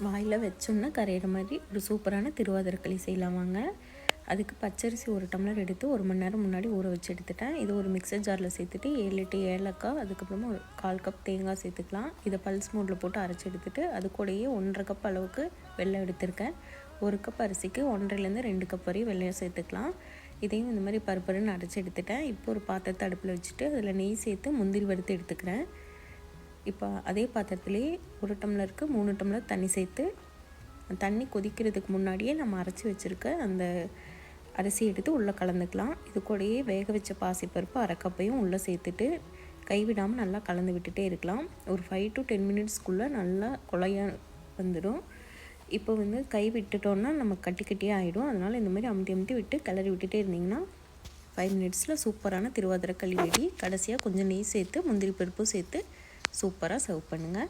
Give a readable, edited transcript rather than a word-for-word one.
வாயில் வச்சோன்னா கரையிற மாதிரி ஒரு சூப்பரான திருவாதிரை களி செய்யலாம் வாங்க. அதுக்கு பச்சரிசி 1 டம்ளர் எடுத்து 1 மணி நேரம் முன்னாடி ஊற வச்சு எடுத்துட்டேன். இது ஒரு மிக்சர் ஜாரில் சேர்த்துட்டு 7 8 ஏலக்காய், அதுக்கப்புறமா ஒரு 1/4 கப் தேங்காய் சேர்த்துக்கலாம். இதை பல்ஸ் மோடில் போட்டு அரைச்சி எடுத்துகிட்டு அது கூடயே 1.5 கப் அளவுக்கு வெல்லம் எடுத்திருக்கேன். 1 கப் அரிசிக்கு 1.5லேருந்து 2 கப் வரையும் வெல்லம் சேர்த்துக்கலாம். இதையும் இந்த மாதிரி பருப்பருன்னு அரைச்சி எடுத்துட்டேன். இப்போ ஒரு பாத்திரத்தை அடுப்பில் வச்சுட்டு அதில் நெய் சேர்த்து முந்திரி வறுத்து எடுத்துக்கிறேன். இப்போ அதே பாத்திரத்துலேயே 1 டம்ளருக்கு 3 டம்ளர் தண்ணி சேர்த்து தண்ணி கொதிக்கிறதுக்கு முன்னாடியே நம்ம அரைச்சி வச்சுருக்க அந்த அரிசி எடுத்து உள்ளே கலந்துக்கலாம். இது கூடயே வேக வச்ச பாசிப்பருப்பு 1/2 கப்பையும் உள்ளே சேர்த்துட்டு கைவிடாமல் நல்லா கலந்து விட்டுட்டே இருக்கலாம். ஒரு 5 to 10 மினிட்ஸ்க்குள்ளே நல்லா குழையாக வந்துடும். இப்போ கை விட்டுட்டோன்னா நம்ம கட்டி கட்டியாக ஆகிடும். அதனால் இந்த மாதிரி அமுத்தி விட்டு கிளறி விட்டுட்டே இருந்திங்கன்னா 5 மினிட்ஸில் சூப்பரான திருவாதிரை களி ரெடி. கடைசியாக கொஞ்சம் நெய் சேர்த்து முந்திரி பருப்பும் சேர்த்து சூப்பராக சர்வ் பண்ணுங்கள்.